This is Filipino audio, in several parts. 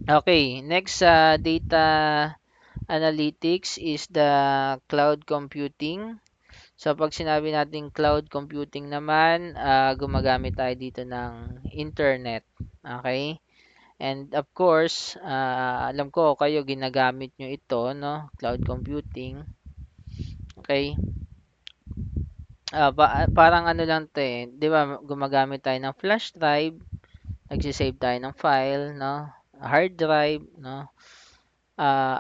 Okay, next sa data analytics is the cloud computing. So pag sinabi natin cloud computing naman, gumagamit tayo dito ng internet. Okay? And of course, alam ko kayo ginagamit nyo ito, no? Cloud computing. Okay? Parang ano lang 'to, eh, 'di ba gumagamit tayo ng flash drive, nagse-save tayo ng file, no? Hard drive, no?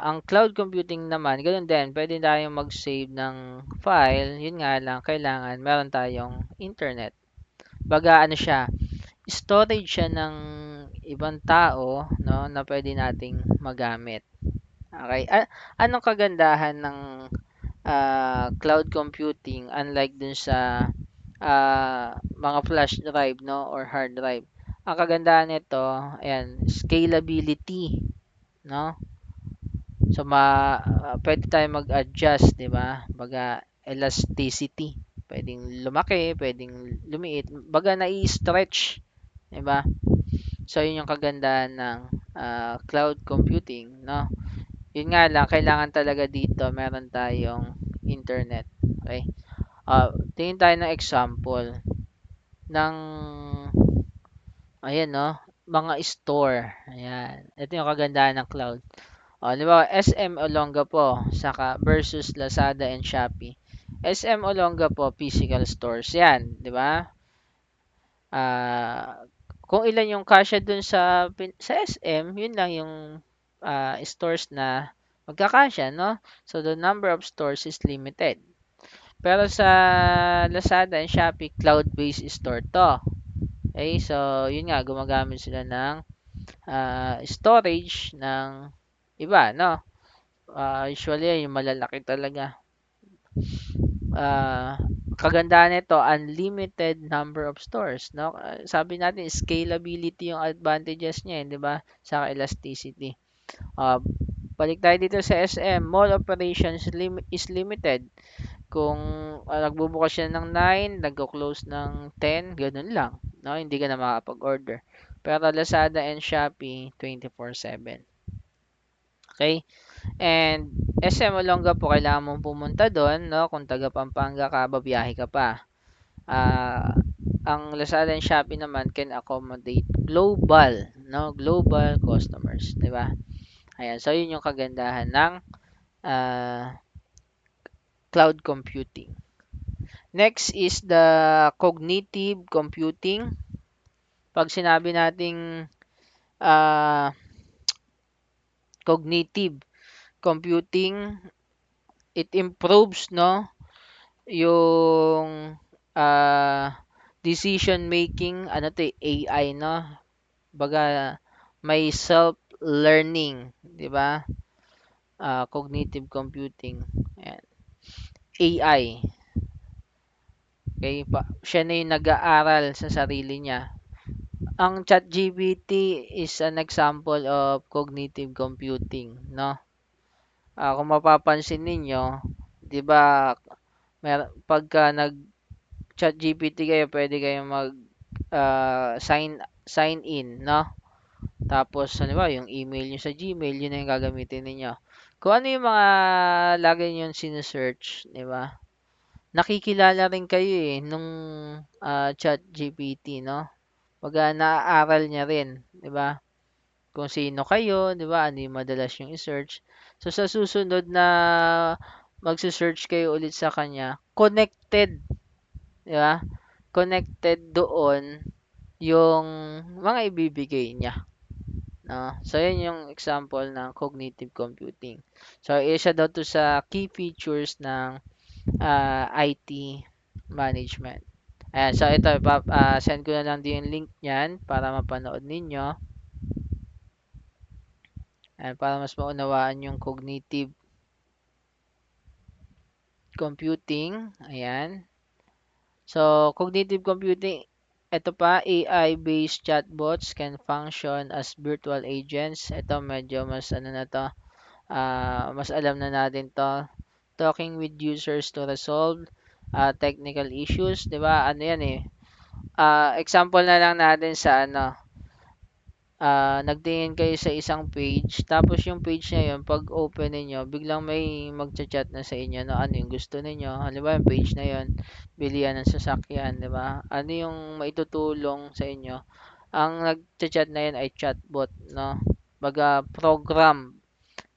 Ang cloud computing naman, gano'n din, puwede tayong mag-save ng file, 'yun nga lang kailangan meron tayong internet. Kumbaga ano siya, storage siya ng ibang tao, no, na puwede nating magamit. Okey, anong kagandahan ng, cloud computing unlike dun sa mga flash drive, no, or hard drive. Ang kagandahan nito, ayan, scalability, no? So pwede tayong mag-adjust, 'di ba? Baga elasticity. Pwedeng lumaki, pwedeng lumiit. Baga nai-stretch, 'di ba? So yun yung kagandahan ng cloud computing, no? Yun nga lang kailangan talaga dito meron tayong internet. Okay? Tingin tayo ng example ng ayan 'no, mga store, ayan. Ito yung kagandahan ng cloud. Di ba SM Olongapo saka versus Lazada and Shopee. SM Olongapo physical stores 'yan, 'di ba? Ah, kung ilan yung kasya dun sa SM, yun lang yung stores na magkakasya, no? So the number of stores is limited. Pero sa Lazada and Shopee, cloud-based store to. Okay, so yun nga, gumagamit sila ng storage ng iba, no? Usually, yung malalaki talaga. Ah, kagandahan nito, unlimited number of stores, no? Sabi natin, scalability yung advantages niya, 'di ba? Sa elasticity. Ah, balik tayo dito sa SM, mall operations is limited. Kung nagbubukas siya ng 9, nagko-close ng 10, ganun lang, no? Hindi ka na makakapag-order. Pero Lazada and Shopee, 24/7. Okay? And SM Olonga po, kailangan mong pumunta doon, no? Kung taga Pampanga ka, babiyahe ka pa. Ah, ang Lazada and Shopee naman can accommodate global, no? Global customers, 'di ba? Ayan, so yun yung kagandahan ng ah, cloud computing. Next is the cognitive computing. Pag sinabi nating ah, cognitive computing, it improves, no, yung decision making, ano 'to, AI, no? Baga may self learning, 'di ba? Cognitive computing. Ayan. AI. Okay, siya na yung nag-aaral sa sarili niya. Ang ChatGPT is an example of cognitive computing, no? Kung mapapansin ninyo, 'di ba, pagka nag-ChatGPT kayo, pwede kayong mag sign in, no? Tapos ano ba, yung email niyo sa Gmail, yun na yung gagamitin ninyo. Kung ano yung mga lagi niyo sine-search, 'di ba? Nakikilala rin kayo eh nung ChatGPT, no? Pagka naaaral niya rin, 'di ba? Kung sino kayo, 'di ba? Ano yung madalas yung i-search. So sa susunod na magse-search kayo ulit sa kanya, connected, 'di ba? Connected doon yung mga ibibigay niya, no? So yan yung example ng cognitive computing. So isa daw to sa key features ng IT management. Ayan, so ito, send ko na lang din yung link niyan para mapanood ninyo. Ayan, para mas maunawaan yung cognitive computing. Ayan. So, cognitive computing, ito pa, AI-based chatbots can function as virtual agents. Ito, medyo mas ano na to, mas alam na natin to. Talking with users to resolve technical issues, 'di ba? Ano 'yan eh. Example na lang natin sa ano, nagtingin kayo sa isang page, tapos yung page na yun, pag open ninyo, biglang may magchat-chat na sa inyo na ano yung gusto ninyo. Halimbawa, yung page na yun, bilihan ng sasakyan, di ba? Ano yung maitutulong sa inyo? Ang nagchat-chat na yun ay chatbot, no? Baga program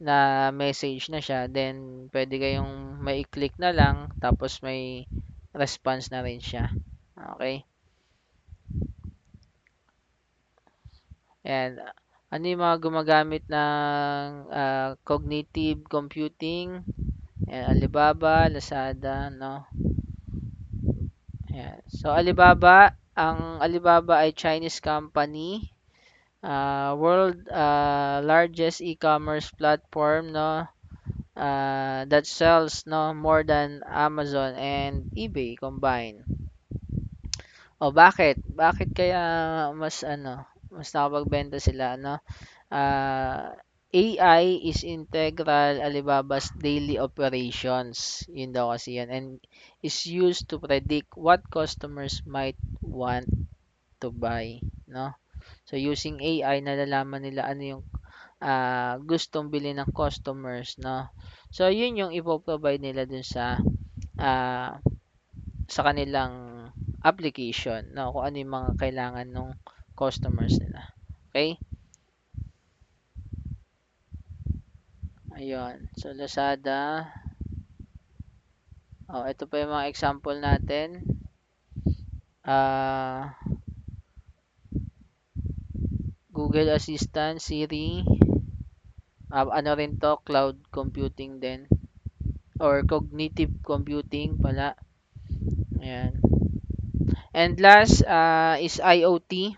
na message na siya, then pwede kayong may click na lang, tapos may response na rin siya. Okay? And ano yung mga gumagamit ng cognitive computing? Ayan, Alibaba, Lazada, no? Ayan. So Alibaba ay Chinese company, world largest e-commerce platform, no? That sells no more than Amazon and eBay combined. O bakit? Bakit kaya mas ano, mas nakapagbenta sila, no? AI is integral Alibaba's daily operations. Yun daw kasi yan. And is used to predict what customers might want to buy, no? So using AI, nalalaman nila ano yung gustong bilhin ng customers, no? So yun yung ipo-provide nila dun ah, sa kanilang application, no? Kung ano yung mga kailangan ng customers nila. Okay? Ayun. So Lazada, oh, ito pa yung mga example natin. Ah, Google Assistant, Siri, ano rin to, cloud computing din or cognitive computing pala. Ayan. And last is IoT.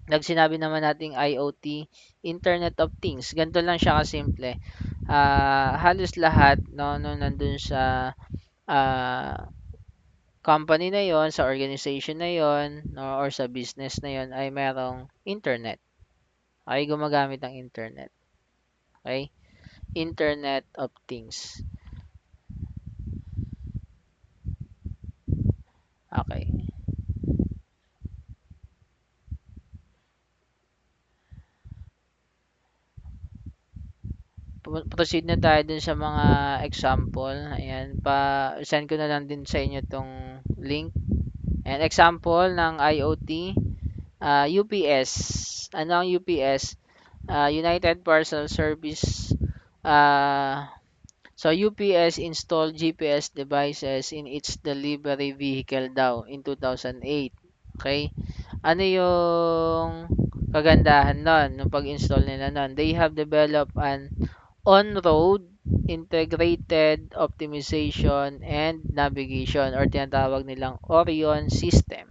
Sinabi naman nating IoT, Internet of Things. Ganito lang siya kasimple. Halos lahat no nandun sa ah, company na yon, sa organization na yon, no, or sa business na yon ay merong internet. Ay gumagamit ng internet. Okay? Internet of Things. Okay. Proceed na tayo dun sa mga example. Ayan, send ko na lang din sa inyo tong link. And example ng IoT, UPS. Ano ang UPS? United Parcel Service. Uh, so UPS installed GPS devices in its delivery vehicle daw in 2008. Okay? Ano yung kagandahan nun, nung pag-install nila nun? They have developed an on-road integrated optimization and navigation or tinatawag nilang Orion system,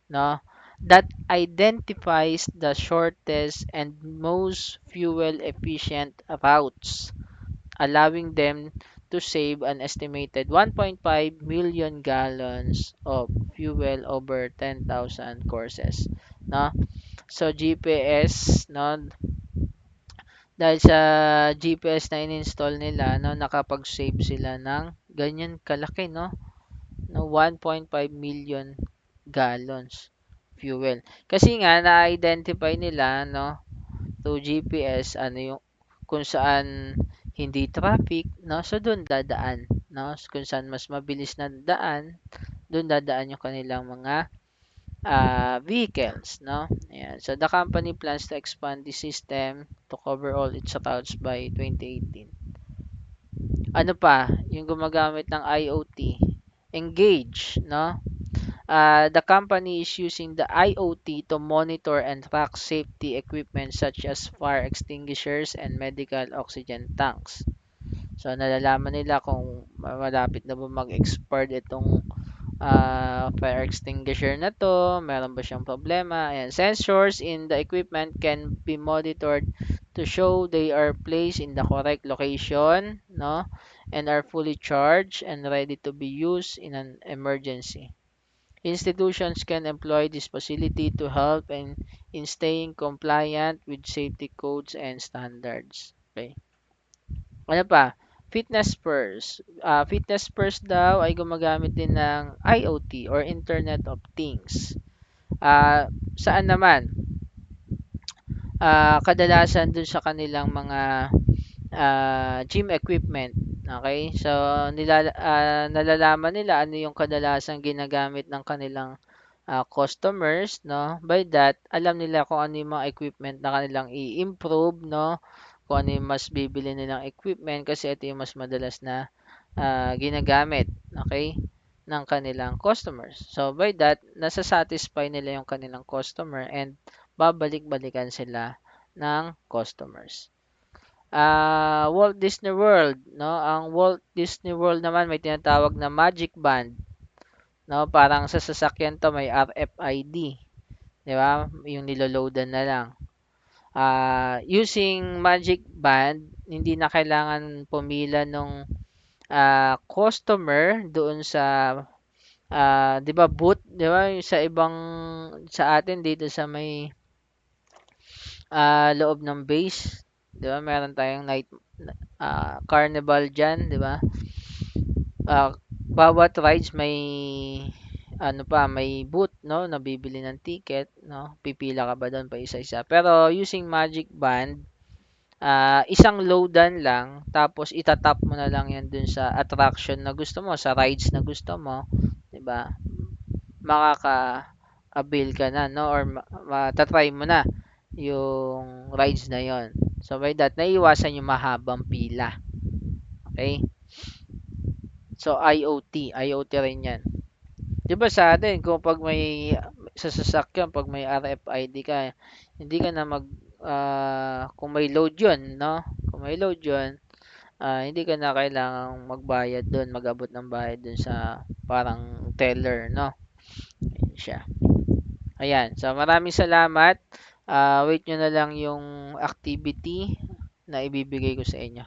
no? That identifies the shortest and most fuel efficient routes, allowing them to save an estimated 1.5 million gallons of fuel over 10,000 courses, no? So GPS, no, dahil sa GPS na in-install nila, no, nakapag-save sila ng ganyan kalaki, no, 1.5 million gallons fuel. Kasi nga na-identify nila, no, through GPS ano yung kung saan hindi traffic, no, so doon dadaan, no, kung saan mas mabilis na daan, doon dadaan yung kanilang mga vehicles, no? Ayan. So the company plans to expand the system to cover all its routes by 2018. Ano pa? Yung gumagamit ng IoT. Engage, no? The company is using the IoT to monitor and track safety equipment such as fire extinguishers and medical oxygen tanks. So nalalaman nila kung malapit na ba mag-expire itong fire extinguisher na to, meron ba siyang problema. Ayan. Sensors in the equipment can be monitored to show they are placed in the correct location, no? And are fully charged and ready to be used in an emergency. Institutions can employ this facility to help in staying compliant with safety codes and standards. Okay. Ano pa? Fitness Purse. Fitness Purse daw ay gumagamit din ng IoT or Internet of Things. Saan naman? kadalasan dun sa kanilang mga gym equipment. Okay? So, nalalaman nila ano yung kadalasang ginagamit ng kanilang customers, no? By that, alam nila kung ano yung mga equipment na kanilang i-improve, no? Kung ano yung mas bibili nilang equipment kasi ito yung mas madalas na ginagamit, okay? Ng kanilang customers. So, by that, nasa-satisfy nila yung kanilang customer and babalik-balikan sila ng customers. Walt Disney World, no? Ang Walt Disney World naman may tinatawag na Magic Band, no? Parang sa sasakyan to may RFID, 'di ba? Yung niloloadan na lang. Using Magic Band, hindi na kailangan pumila nung customer doon sa 'di ba booth, 'di ba? Yung sa ibang sa atin dito sa may loob ng base, 'di ba? Meron tayong night carnival diyan, 'di ba? Bawat rides may ano pa, may booth, no? Nabibili ng ticket, no? Pipila ka ba doon pa isa-isa. Pero using Magic Band, isang loadan lang, tapos itatap mo na lang yan dun sa attraction na gusto mo, sa rides na gusto mo, 'di ba? Makaka-avail ka na, no? Or matatry mo na yung rides na yon. So by that, naiiwasan yung mahabang pila. Okay? So IoT rin yan. 'Di ba sa atin kung pag may sa sasakyan, pag may RFID ka, hindi ka na kung may load 'yun, no? Kung may load 'yun, hindi ka na kailangang magbayad do'n, mag-abot ng bayad do'n sa parang teller, no? Ayun siya. Ayan. So maraming salamat. Wait nyo na lang yung activity na ibibigay ko sa inyo.